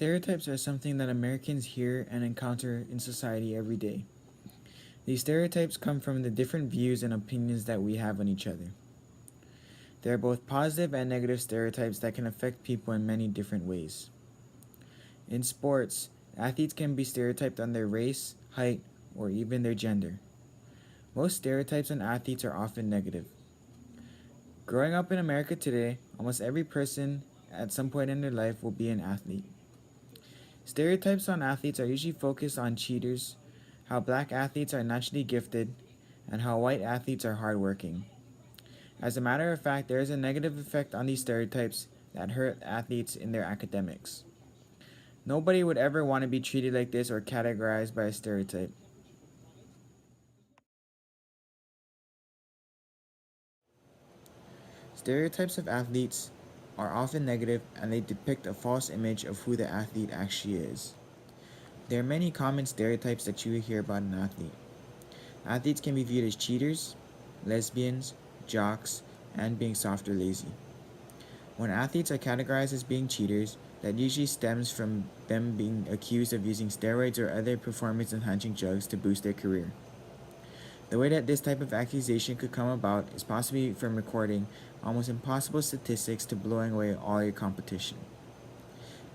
Stereotypes are something that Americans hear and encounter in society every day. These stereotypes come from the different views and opinions that we have on each other. There are both positive and negative stereotypes that can affect people in many different ways. In sports, athletes can be stereotyped on their race, height, or even their gender. Most stereotypes on athletes are often negative. Growing up in America today, almost every person at some point in their life will be an athlete. Stereotypes on athletes are usually focused on cheaters, how black athletes are naturally gifted, and how white athletes are hardworking. As a matter of fact, there is a negative effect on these stereotypes that hurt athletes in their academics. Nobody would ever want to be treated like this or categorized by a stereotype. Stereotypes of athletes are often negative and they depict a false image of who the athlete actually is. There are many common stereotypes that you will hear about an athlete. Athletes can be viewed as cheaters, lesbians, jocks, and being soft or lazy. When athletes are categorized as being cheaters, that usually stems from them being accused of using steroids or other performance enhancing drugs to boost their career. The way that this type of accusation could come about is possibly from recording almost impossible statistics to blowing away all your competition.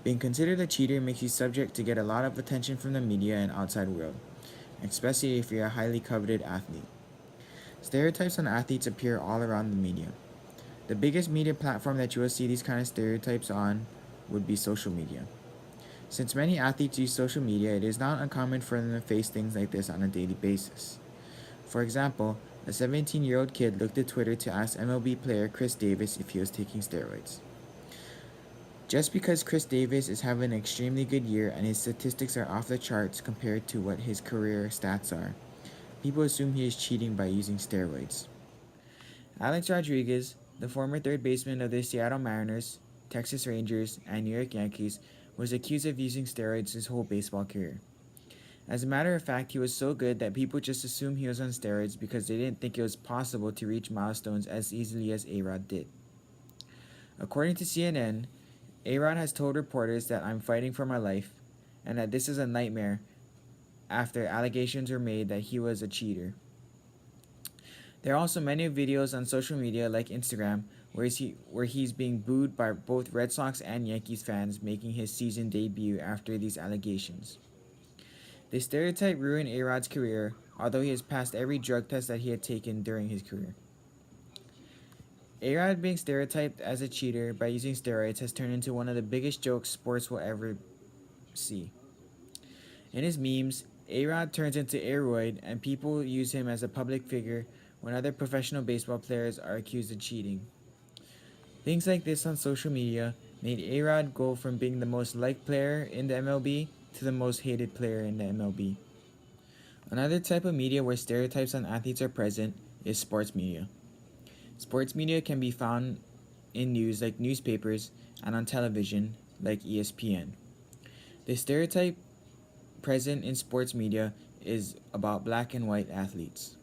Being considered a cheater makes you subject to get a lot of attention from the media and outside world, especially if you're a highly coveted athlete. Stereotypes on athletes appear all around the media. The biggest media platform that you will see these kind of stereotypes on would be social media. Since many athletes use social media, it is not uncommon for them to face things like this on a daily basis. For example, a 17-year-old kid looked at Twitter to ask MLB player Chris Davis if he was taking steroids. Just because Chris Davis is having an extremely good year and his statistics are off the charts compared to what his career stats are, people assume he is cheating by using steroids. Alex Rodriguez, the former third baseman of the Seattle Mariners, Texas Rangers, and New York Yankees, was accused of using steroids his whole baseball career. As a matter of fact, he was so good that people just assumed he was on steroids because they didn't think it was possible to reach milestones as easily as A-Rod did. According to CNN, A-Rod has told reporters that I'm fighting for my life and that this is a nightmare after allegations were made that he was a cheater. There are also many videos on social media like Instagram where he's being booed by both Red Sox and Yankees fans making his season debut after these allegations. This stereotype ruined A-Rod's career, although he has passed every drug test that he had taken during his career. A-Rod being stereotyped as a cheater by using steroids has turned into one of the biggest jokes sports will ever see. In his memes, A-Rod turns into Aroid and people use him as a public figure when other professional baseball players are accused of cheating. Things like this on social media made A-Rod go from being the most liked player in the MLB to the most hated player in the MLB. Another type of media where stereotypes on athletes are present is sports media. Sports media can be found in news like newspapers and on television like ESPN. The stereotype present in sports media is about black and white athletes.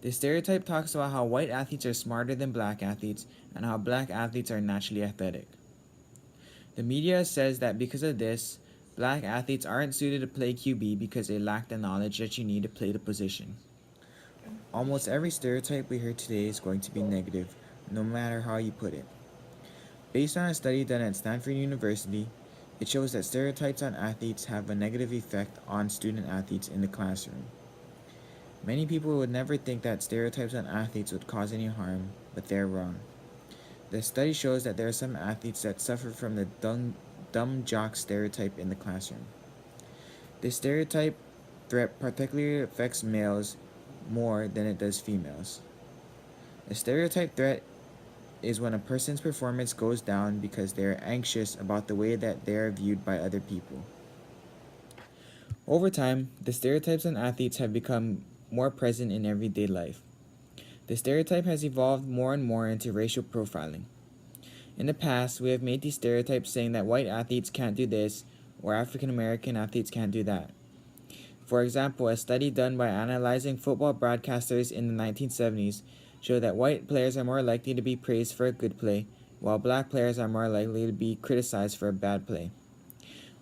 The stereotype talks about how white athletes are smarter than black athletes and how black athletes are naturally athletic. The media says that because of this, black athletes aren't suited to play QB because they lack the knowledge that you need to play the position. Almost every stereotype we hear today is going to be negative, no matter how you put it. Based on a study done at Stanford University, it shows that stereotypes on athletes have a negative effect on student athletes in the classroom. Many people would never think that stereotypes on athletes would cause any harm, but they're wrong. The study shows that there are some athletes that suffer from the dumb jock stereotype in the classroom. This stereotype threat particularly affects males more than it does females. A stereotype threat is when a person's performance goes down because they are anxious about the way that they are viewed by other people. Over time, the stereotypes on athletes have become more present in everyday life. The stereotype has evolved more and more into racial profiling. In the past, we have made these stereotypes saying that white athletes can't do this or African American athletes can't do that. For example, a study done by analyzing football broadcasters in the 1970s showed that white players are more likely to be praised for a good play, while black players are more likely to be criticized for a bad play.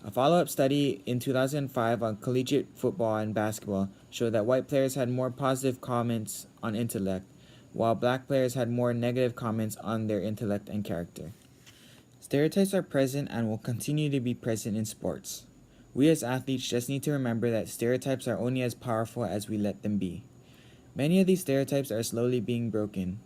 A follow up study in 2005 on collegiate football and basketball showed that white players had more positive comments on intellect, while black players had more negative comments on their intellect and character. Stereotypes are present and will continue to be present in sports. We as athletes just need to remember that stereotypes are only as powerful as we let them be. Many of these stereotypes are slowly being broken.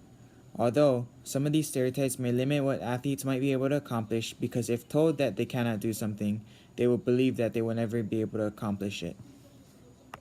Although, some of these stereotypes may limit what athletes might be able to accomplish because if told that they cannot do something, they will believe that they will never be able to accomplish it.